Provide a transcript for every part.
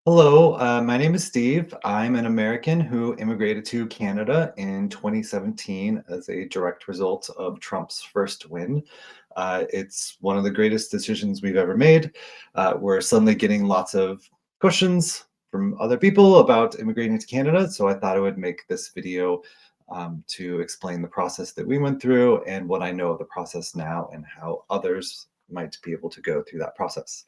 Hello, my name is Steve. I'm an American who immigrated to Canada in 2017 as a direct result of Trump's first win. It's one of the greatest decisions we've ever made. We're suddenly getting lots of questions from other people about immigrating to Canada, so I thought I would make this video to explain the process that we went through and what I know of the process now and how others might be able to go through that process.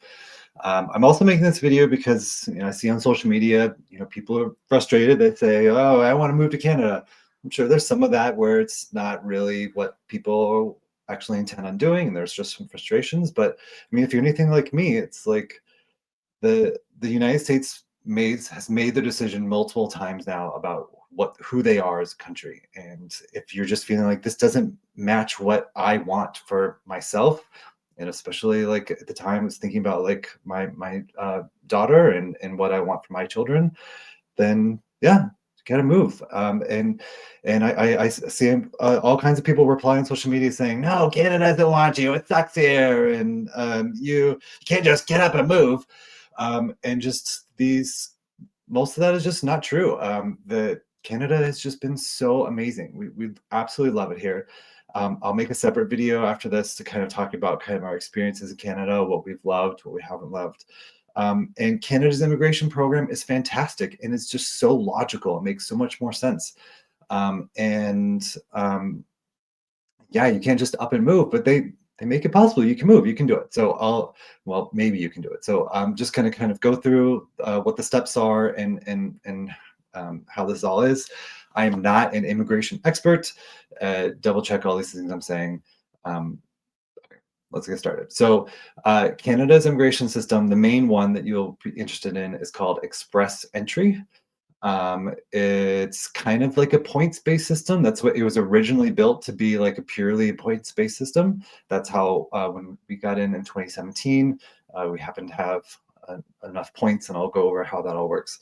I'm also making this video because I see on social media, people are frustrated. They say, "Oh, I want to move to Canada." I'm sure there's some of that where it's not really what people actually intend on doing, and there's just some frustrations. But I mean, if you're anything like me, it's like the United States has made the decision multiple times now about who they are as a country. And if you're just feeling like this doesn't match what I want for myself, and especially like at the time I was thinking about like my daughter and what I want for my children, then yeah, gotta move. And I see all kinds of people reply on social media saying, "No, Canada doesn't want you. It sucks here, and you can't just get up and move." And just these, most of that is just not true. The Canada has just been so amazing. We absolutely love it here. I'll make a separate video after this to kind of talk about kind of our experiences in Canada, what we've loved, what we haven't loved. And Canada's immigration program is fantastic, and it's just so logical. It makes so much more sense. And Yeah, you can't just up and move, but they make it possible. You can move, you can do it. Well, maybe you can do it. So I'm just going to kind of go through what the steps are and how this all is. I am not an immigration expert. Double check all these things I'm saying. Um, let's get started. So, Canada's immigration system, the main one that you'll be interested in, is called Express Entry. It's kind of like a points-based system. That's what it was originally built to be, like a purely points-based system. That's how when we got in 2017, we happened to have enough points, and I'll go over how that all works.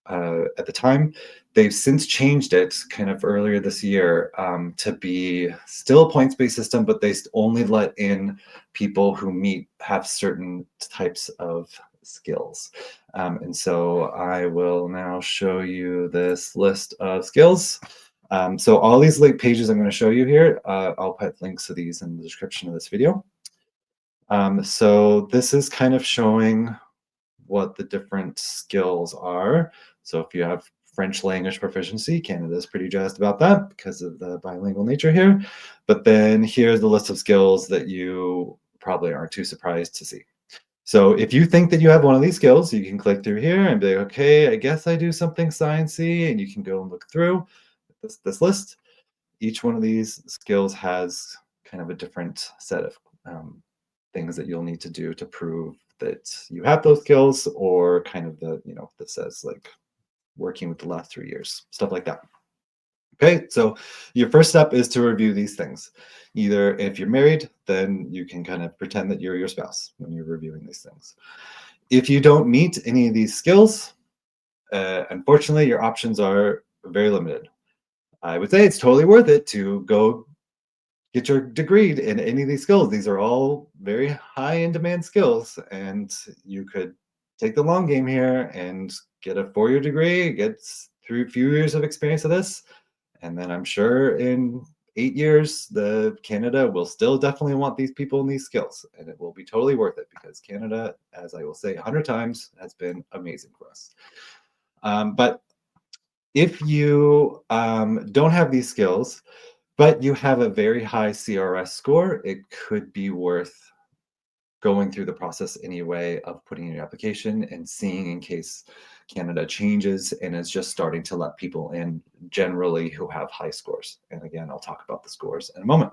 At the time, they've since changed it kind of earlier this year to be still a points-based system, but they only let in people who have certain types of skills. And so I will now show you this list of skills. So all these link pages I'm going to show you here, I'll put links to these in the description of this video. So this is kind of showing what the different skills are. So if you have French language proficiency, Canada's pretty jazzed about that because of the bilingual nature here. But then here's the list of skills that you probably aren't too surprised to see. So if you think that you have one of these skills, you can click through here and be like, okay, I guess I do something sciencey, and you can go and look through this list. Each one of these skills has kind of a different set of things that you'll need to do to prove that you have those skills, or kind of that says like working with the last 3 years, stuff like that. Okay, so your first step is to review these things. Either if you're married, then you can kind of pretend that you're your spouse when you're reviewing these things. If you don't meet any of these skills, unfortunately, your options are very limited. I would say it's totally worth it to go get your degree in any of these skills. These are all very high in demand skills, and you could take the long game here and get a 4-year degree, get through a few years of experience of this, and then I'm sure in 8 years, the Canada will still definitely want these people and these skills, and it will be totally worth it because Canada, as I will say 100 times, has been amazing for us. But if you don't have these skills, but you have a very high CRS score, it could be worth going through the process anyway of putting in your application and seeing in case Canada changes and is just starting to let people in generally who have high scores. And again, I'll talk about the scores in a moment.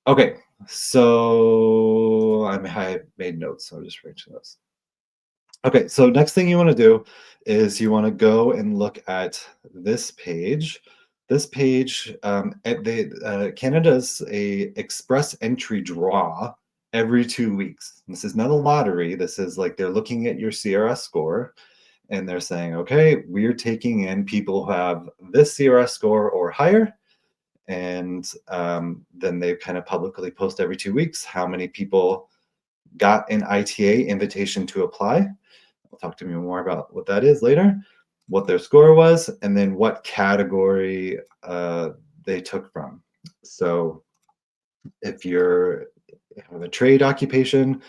Okay, so I made notes, so I'll just reach those. Okay, so next thing you want to do is you want to go and look at this page. This page, Canada's a express entry draw every 2 weeks. This is not a lottery. This is like they're looking at your CRS score and they're saying, okay, we're taking in people who have this CRS score or higher. And then they kind of publicly post every 2 weeks how many people got an ITA, invitation to apply. We'll talk to me more about what that is later, what their score was, and then what category they took from. So if you're have a trade occupation,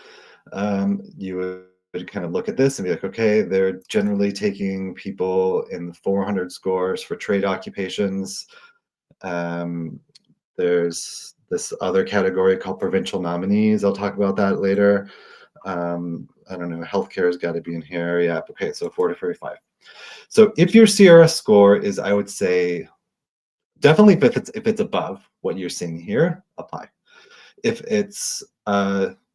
you would kind of look at this and be like, okay, they're generally taking people in the 400 scores for trade occupations. Um, there's this other category called provincial nominees. I'll talk about that later. I don't know, healthcare has got to be in here. Yeah, okay, so 4 to 45. So if your CRS score is, I would say, definitely if it's above what you're seeing here, apply. If it's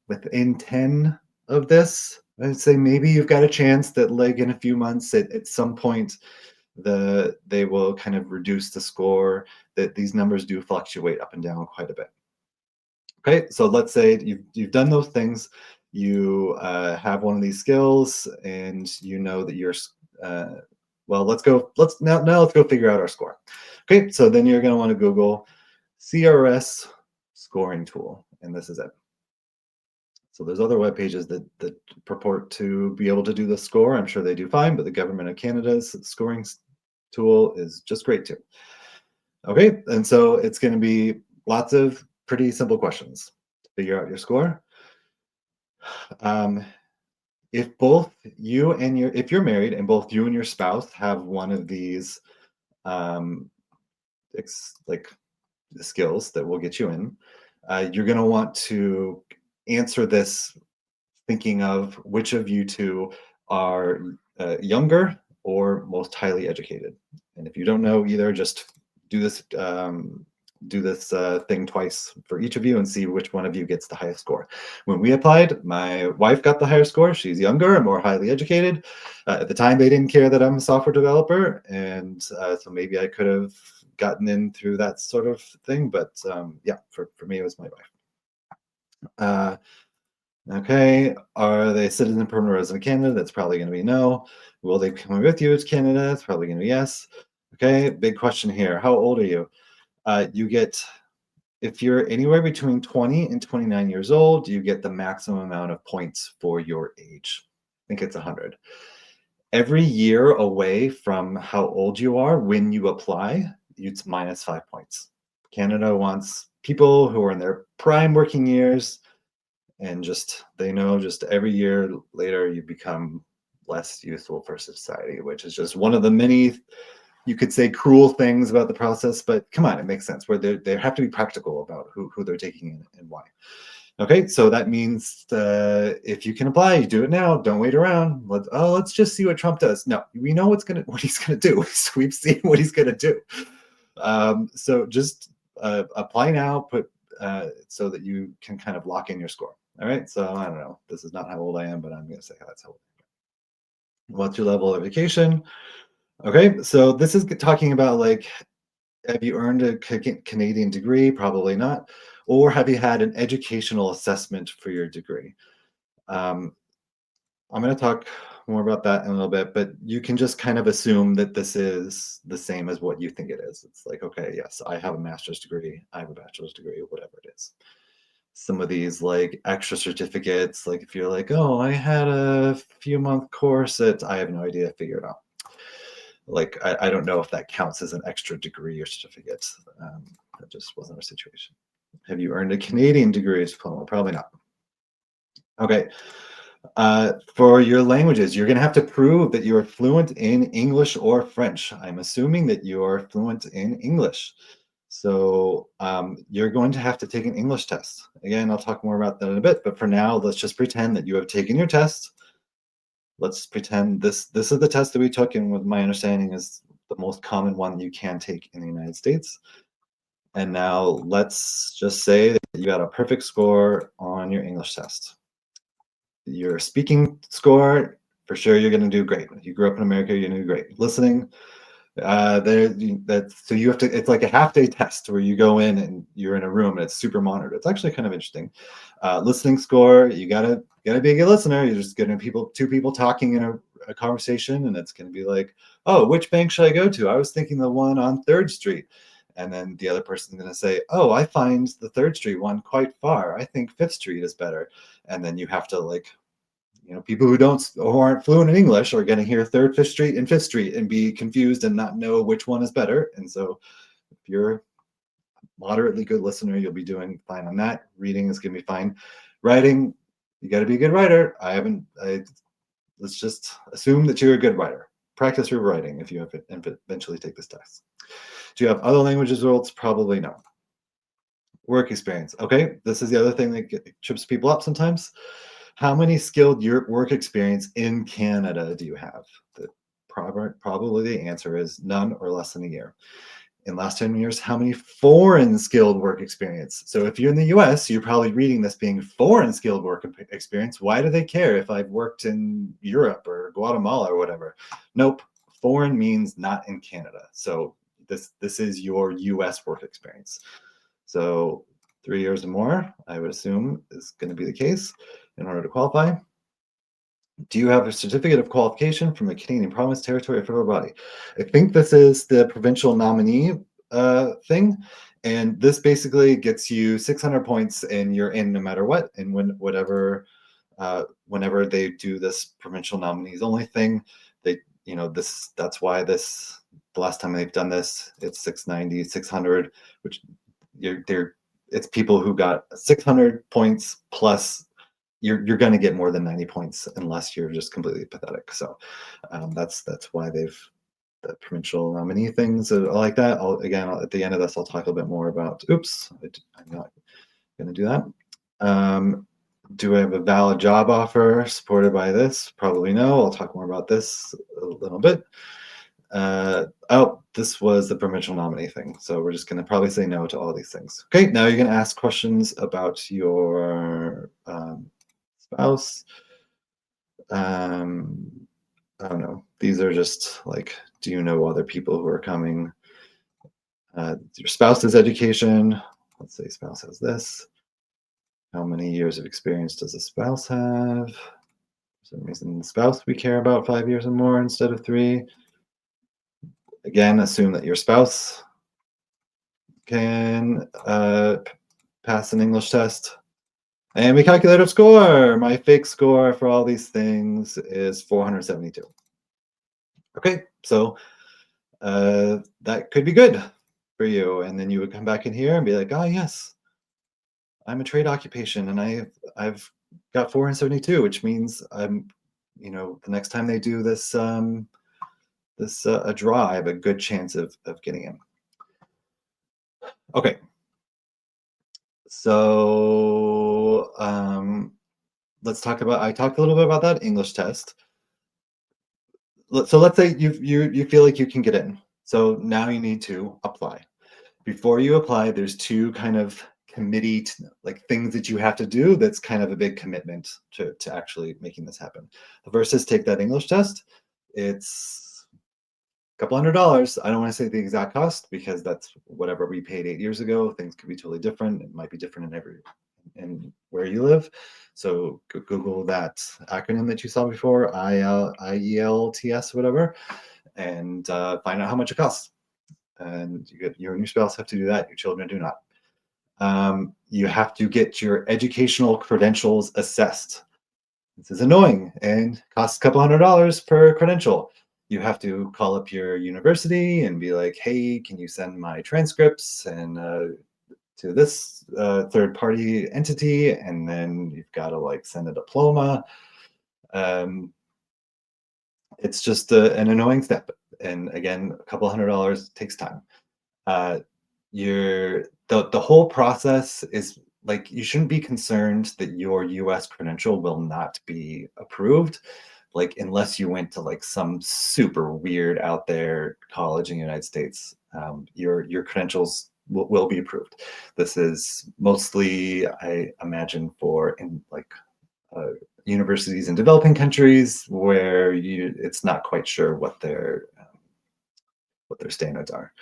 within 10 of this, I'd say maybe you've got a chance that like in a few months at some point they will kind of reduce the score, that these numbers do fluctuate up and down quite a bit. Okay, so let's say you've done those things, you have one of these skills, and you know that you're uh, well. Let's go figure out our score. Okay, so then you're going to want to Google CRS scoring tool, and this is it. So there's other web pages that purport to be able to do the score. I'm sure they do fine, but the government of Canada's scoring tool is just great too. Okay, and so it's going to be lots of pretty simple questions to figure out your score. Um, if both you and if you're married and both you and your spouse have one of these um, like skills that will get you in, you're going to want to answer this thinking of which of you two are younger or most highly educated. And if you don't know either, just do this thing twice for each of you and see which one of you gets the highest score. When we applied, my wife got the higher score. She's younger and more highly educated. At the time, they didn't care that I'm a software developer, and so maybe I could have gotten in through that sort of thing. But yeah, for me, it was my wife. Okay, are they citizen, permanent resident of Canada? That's probably going to be no. Will they be coming with you to Canada? It's probably going to be yes. Okay, big question here. How old are you? You get, if you're anywhere between 20 and 29 years old, you get the maximum amount of points for your age. I think it's 100. Every year away from how old you are when you apply, it's minus 5 points. Canada wants people who are in their prime working years, and just they know just every year later you become less useful for society, which is just one of the many, you could say, cruel things about the process. But come on, it makes sense where they have to be practical about who they're taking in and why. Okay, so that means if you can apply, you do it now. Don't wait around. Let's just see what Trump does. No, we know what he's gonna do. We've seen what he's gonna do. So just apply now. Put so that you can kind of lock in your score. All right. So I don't know. This is not how old I am, but I'm gonna say that's how old I am. What's your level of education? Okay, so this is talking about like, have you earned a Canadian degree? Probably not. Or have you had an educational assessment for your degree? Um, I'm going to talk more about that in a little bit, but you can just kind of assume that this is the same as what you think it is. It's like, okay, yes, I have a master's degree, I have a bachelor's degree, whatever it is. Some of these like extra certificates, like if you're like, oh, I had a few month course at, I have no idea, figure it out. Like, I don't know if that counts as an extra degree or certificate. That just wasn't our situation. Have you earned a Canadian degree or diploma? Probably not. Okay. For your languages, you're going to have to prove that you are fluent in English or French. I'm assuming that you are fluent in English. So you're going to have to take an English test. Again, I'll talk more about that in a bit, but for now, let's just pretend that you have taken your test. Let's pretend this is the test that we took, and with my understanding is the most common one you can take in the United States. And now let's just say that you got a perfect score on your English test. Your speaking score, for sure you're going to do great. If you grew up in America, you're going to do great. Listening, so you have to, it's like a half-day test where you go in and you're in a room and it's super monitored. It's actually kind of interesting. Listening score, you gotta be a good listener. You're just getting two people talking in a conversation, and it's going to be like, oh, which bank should I go to? I was thinking the one on 3rd Street. And then the other person's going to say, oh, I find the Third Street one quite far. I think Fifth Street is better. And then you have to like, people who aren't fluent in English are going to hear Third, Fifth Street, and Fifth Street and be confused and not know which one is better. And so if you're a moderately good listener, you'll be doing fine on that. Reading is going to be fine. Writing, you got to be a good writer. Let's just assume that you're a good writer. Practice your writing if you eventually take this test. Do you have other languages results? Probably no. Work experience. Okay, this is the other thing that trips people up sometimes. How many skilled work experience in Canada do you have? Probably the answer is none or less than a year. In the last 10 years, how many foreign skilled work experience? So if you're in the US, you're probably reading this being foreign skilled work experience. Why do they care if I've worked in Europe or Guatemala or whatever? Nope. Foreign means not in Canada. So this is your US work experience. So 3 years or more, I would assume, is going to be the case in order to qualify. Do you have a certificate of qualification from a Canadian province, territory, or federal body? I think this is the provincial nominee thing. And this basically gets you 600 points and you're in no matter what. And whenever they do this provincial nominees only thing, that's why the last time they've done this, it's 690, 600, which it's people who got 600 points plus you're going to get more than 90 points unless you're just completely pathetic. So that's why the provincial nominee things are like that. At the end of this, I'll talk a little bit more about, oops, I'm not going to do that. Do I have a valid job offer supported by this? Probably no. I'll talk more about this a little bit. This was the provincial nominee thing. So we're just going to probably say no to all these things. Okay, now you're going to ask questions about your spouse. I don't know. These are just like, do you know other people who are coming? Your spouse's education. Let's say spouse has this. How many years of experience does a spouse have? For some reason, the spouse we care about 5 years or more instead of 3. Again, assume that your spouse can pass an English test. And we calculate our score. My fake score for all these things is 472. Okay, so that could be good for you. And then you would come back in here and be like, oh, yes, I'm a trade occupation and I've got 472, which means the next time they do this a draw, I have a good chance of getting in. Okay. So let's talk about, I talked a little bit about that English test. So let's say you feel like you can get in. So now you need to apply. Before you apply, there's 2 kind of committee like things that you have to do. That's kind of a big commitment to actually making this happen. The first is take that English test. It's a couple $100. I don't want to say the exact cost because that's whatever we paid 8 years ago. Things could be totally different. It might be different in where you live. So Google that acronym that you saw before, IELTS, whatever, and find out how much it costs. And you and your spouse have to do that. Your children do not. You have to get your educational credentials assessed. This is annoying and costs a couple $100 per credential. You have to call up your university and be like, hey, can you send my transcripts and to this third-party entity? And then you've got to like send a diploma. It's just an annoying step. And again, a couple $100 takes time. The whole process is like, you shouldn't be concerned that your US credential will not be approved, like unless you went to like some super weird out there college in the United States. Your credentials will be approved. This is mostly, I imagine, for in like universities in developing countries where it's not quite sure what their standards are.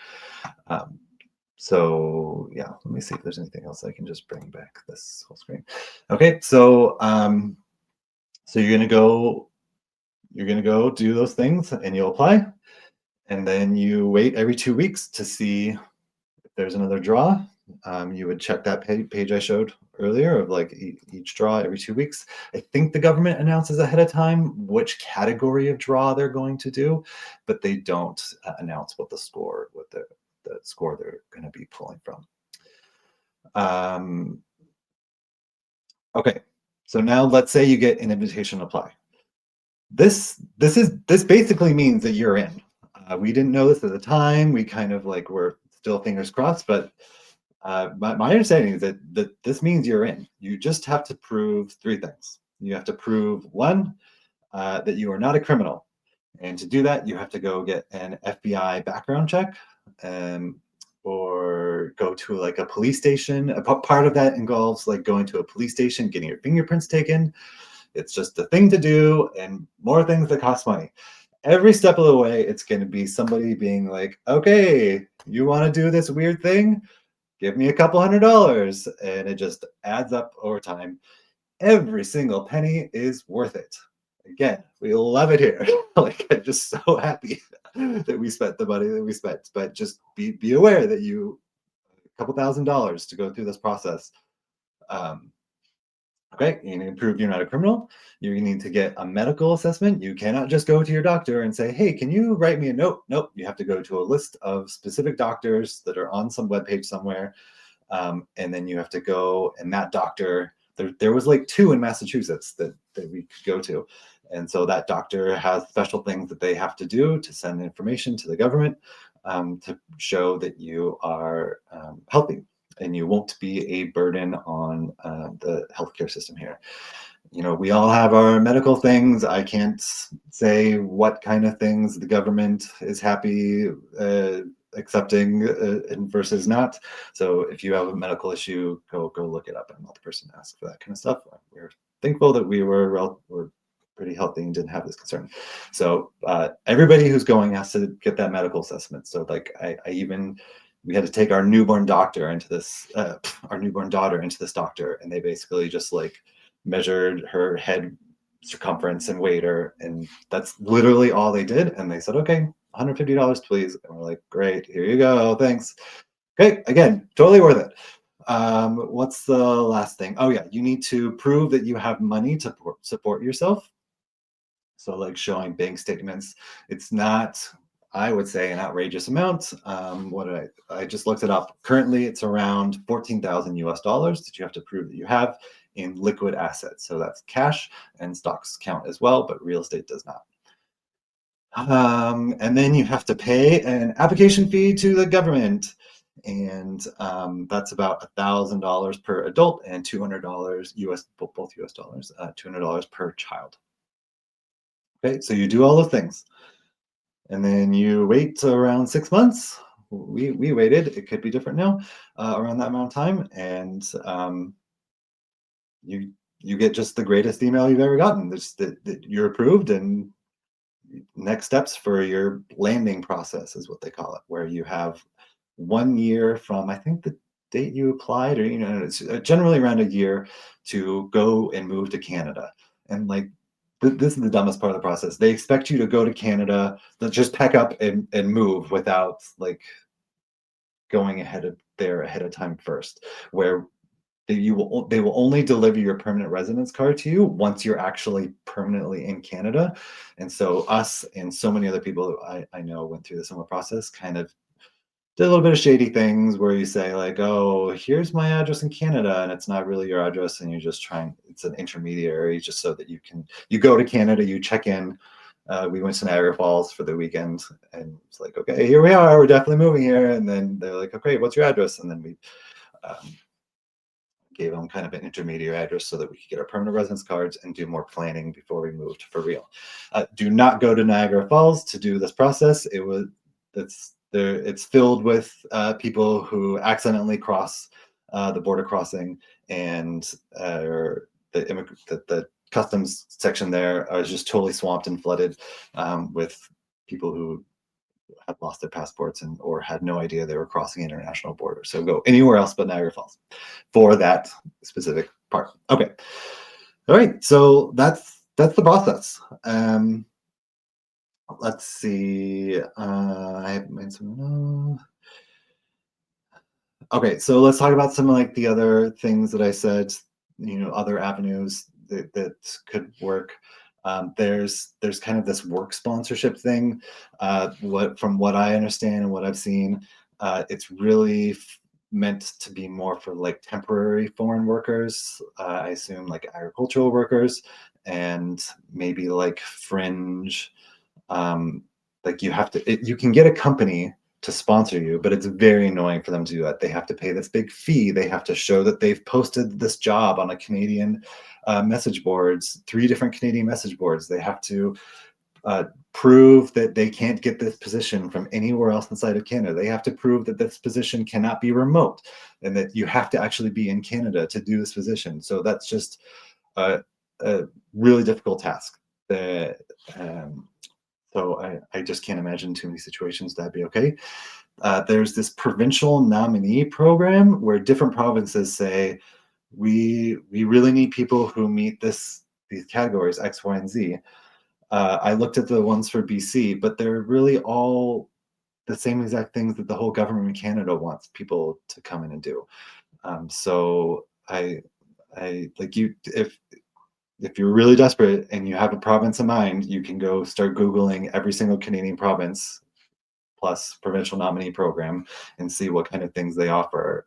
So yeah, let me see if there's anything else I can just bring back this whole screen. Okay, so so you're gonna go do those things and you'll apply, and then you wait every 2 weeks to see there's another draw. You would check that page I showed earlier of like each draw every 2 weeks. I think the government announces ahead of time which category of draw they're going to do, but they don't announce what the score they're going to be pulling from. Okay, so now let's say you get an invitation to apply. This basically means that you're in. We didn't know this at the time. We kind of like were still fingers crossed, but my understanding is that this means you're in. You just have to prove three things. You have to prove one, that you are not a criminal, and to do that, you have to go get an FBI background check, um, or go to like a police station. Part of that involves like going to a police station, getting your fingerprints taken. It's just a thing to do, and more things that cost money. Every step of the way, it's going to be somebody being like, okay, you want to do this weird thing? Give me a couple $100s. And it just adds up over time. Every single penny is worth it. Again, we love it here. Like, I'm just so happy that we spent the money that we spent. But just be aware that a couple $1,000s to go through this process. Um, Okay, you need to prove you're not a criminal. You need to get a medical assessment. You cannot just go to your doctor and say, hey, can you write me a note? Nope, you have to go to a list of specific doctors that are on some webpage somewhere. And then you have to go, and that doctor, there was like two in Massachusetts that we could go to. And so that doctor has special things that they have to do to send information to the government, to show that you are healthy and you won't be a burden on the healthcare system here. You know, we all have our medical things. I can't say what kind of things the government is happy accepting and versus not. So if you have a medical issue, go look it up. I'm not the person to ask for that kind of stuff. We're thankful that we're pretty healthy and didn't have this concern. So everybody who's going has to get that medical assessment. So like we had to take our newborn daughter into this doctor, and they basically just like measured her head circumference and weighed her, and that's literally all they did. And they said, okay, $150 please. And we're like, great, here you go, thanks. Okay, again, totally worth it. What's the last thing? Oh yeah, you need to prove that you have money to support yourself. So like showing bank statements. It's not, I would say, an outrageous amount. I just looked it up. Currently, it's around 14,000 US dollars that you have to prove that you have in liquid assets. So that's cash, and stocks count as well, but real estate does not. And then you have to pay an application fee to the government. And that's about $1,000 per adult and $200 US, both US dollars, $200 per child. Okay, so you do all the things. And then you wait around 6 months. We waited. It could be different now, around that amount of time, and you get just the greatest email you've ever gotten. That you're approved, and next steps for your landing process is what they call it, where you have 1 year from, I think, the date you applied, or it's generally around a year to go and move to Canada. And like this is the dumbest part of the process. They expect you to go to Canada, just pack up and move without like going ahead of time first, where they will only deliver your permanent residence card to you once you're actually permanently in Canada. And so us and so many other people I know went through the similar process, kind of did a little bit of shady things where you say like, oh, here's my address in Canada, and it's not really your address, and you're just it's an intermediary just so that you go to Canada, you check in. We went to Niagara Falls for the weekend, and it's like, okay, here we are, we're definitely moving here. And then they're like, okay, what's your address? And then we gave them kind of an intermediary address so that we could get our permanent residence cards and do more planning before we moved for real. Do not go to Niagara Falls to do this process. It's filled with people who accidentally cross the border crossing, and the customs section there is just totally swamped and flooded with people who had lost their passports or had no idea they were crossing international borders. So go anywhere else but Niagara Falls for that specific part. Okay. All right. So that's the process. Let's see. I have made some. Okay, so let's talk about some of like the other things that I said, other avenues that could work. There's kind of this work sponsorship thing. What from what I understand and what I've seen, it's really meant to be more for like temporary foreign workers. I assume like agricultural workers and maybe like fringe um, like you can get a company to sponsor you, but it's very annoying for them to do that. They have to pay this big fee. They have to show that they've posted this job on a Canadian message boards, 3 different Canadian message boards. They have to uh, prove that they can't get this position from anywhere else inside of Canada. They have to prove that this position cannot be remote and that you have to actually be in Canada to do this position. So that's just a, a really difficult task. That so I just can't imagine too many situations that'd be okay. There's this provincial nominee program where different provinces say we really need people who meet these categories X, Y, and Z. I looked at the ones for BC, but they're really all the same exact things that the whole government in Canada wants people to come in and do. So I like you if you're really desperate and you have a province in mind, you can go start Googling every single Canadian province plus provincial nominee program and see what kind of things they offer.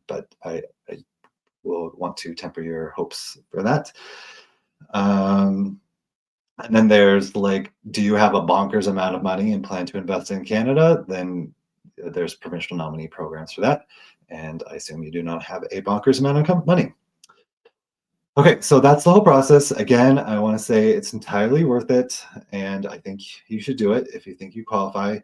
But I will want to temper your hopes for that. Um, and then there's like, do you have a bonkers amount of money and plan to invest in Canada? Then there's provincial nominee programs for that. And I assume you do not have a bonkers amount of money. Okay, so that's the whole process. Again, I want to say it's entirely worth it, and I think you should do it if you think you qualify.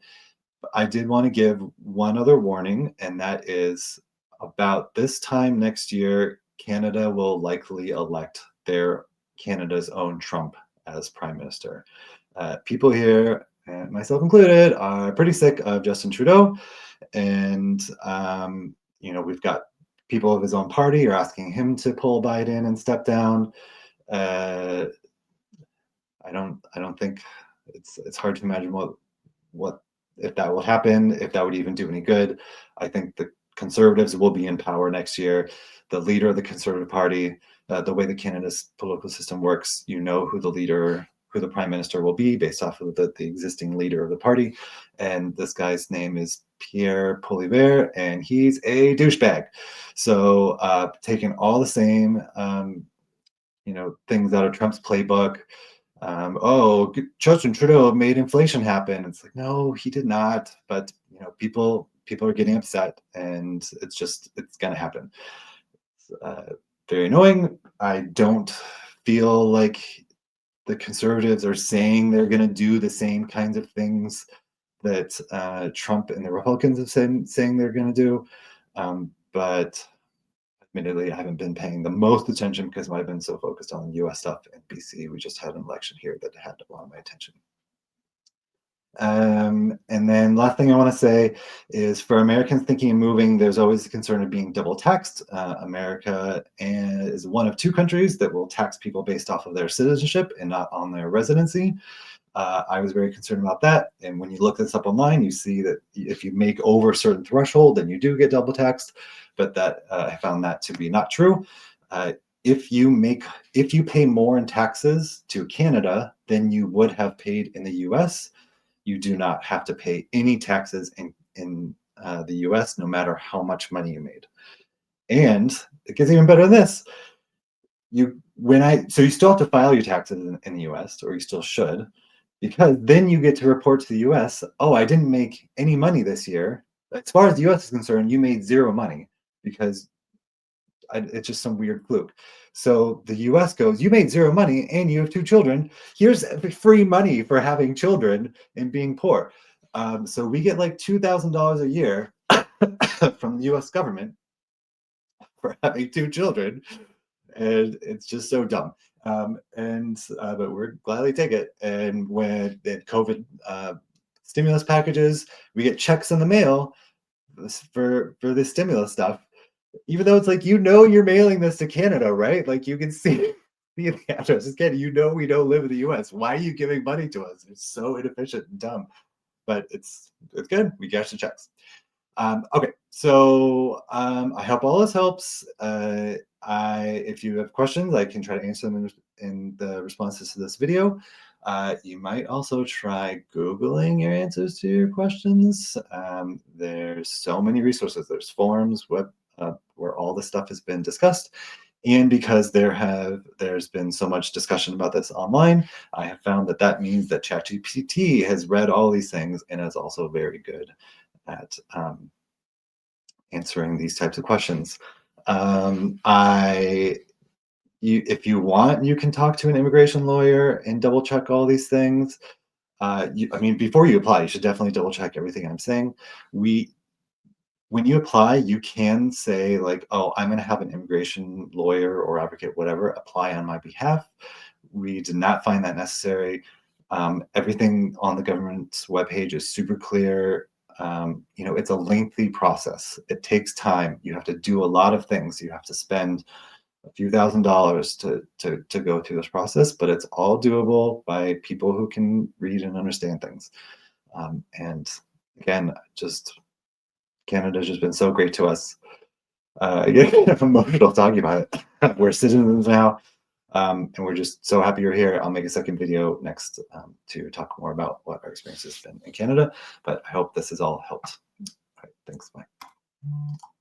I did want to give one other warning, and that is about this time next year, Canada will likely elect their Canada's own Trump as prime minister. People here, and myself included, are pretty sick of Justin Trudeau, and we've got people of his own party are asking him to pull Biden and step down. Uh, I don't think it's hard to imagine what if that will happen, if that would even do any good. I think the conservatives will be in power next year. The leader of the Conservative Party, the way the Canada's political system works, who the prime minister will be based off of the existing leader of the party. And this guy's name is Pierre Poilievre, and he's a douchebag. So taking all the same, things out of Trump's playbook, Justin Trudeau made inflation happen. It's like, no, he did not. But people are getting upset, and it's gonna happen. It's, very annoying. I don't feel like the conservatives are saying they're gonna do the same kinds of things that Trump and the Republicans have saying they're gonna do. But admittedly, I haven't been paying the most attention because I've been so focused on US stuff in BC. We just had an election here that had a lot of my attention. And then last thing I want to say is for Americans thinking of moving, there's always the concern of being double taxed. America is one of 2 countries that will tax people based off of their citizenship and not on their residency. I was very concerned about that. And when you look this up online, you see that if you make over a certain threshold, then you do get double taxed. But that I found that to be not true. Uh, if you pay more in taxes to Canada than you would have paid in the U.S., you do not have to pay any taxes in the U.S. no matter how much money you made. And it gets even better than this. You still have to file your taxes in the U.S. or you still should, because then you get to report to the US, oh, I didn't make any money this year. As far as the US is concerned, you made zero money because it's just some weird fluke. So the US goes, you made zero money and you have 2 children. Here's free money for having children and being poor. So we get like $2,000 a year from the US government for having 2 children. And it's just so dumb. But we're gladly take it. And when the COVID stimulus packages, we get checks in the mail for the stimulus stuff, even though it's like you're mailing this to Canada, right? Like you can see the address. Again, we don't live in the U.S. Why are you giving money to us? It's so inefficient and dumb. But it's good. We cash the checks. Okay, so I hope all this helps. If you have questions, I can try to answer them in the responses to this video. You might also try Googling your answers to your questions. There's so many resources. There's forums, where all this stuff has been discussed. And because there's been so much discussion about this online, I have found that that means that ChatGPT has read all these things and is also very good at answering these types of questions. If you want, you can talk to an immigration lawyer and double check all these things. I mean, before you apply, you should definitely double check everything I'm saying. We When you apply, you can say like, "Oh, I'm going to have an immigration lawyer or advocate, whatever, apply on my behalf." We did not find that necessary. Everything on the government's webpage is super clear. It's a lengthy process. It takes time. You have to do a lot of things. You have to spend a few $1,000s to go through this process, but it's all doable by people who can read and understand things. And again, just Canada's just been so great to us. I get kind of emotional talking about it. We're citizens now, and we're just so happy you're here. I'll make a second video next to talk more about what our experience has been in Canada, but I hope this has all helped. All right, thanks. Bye.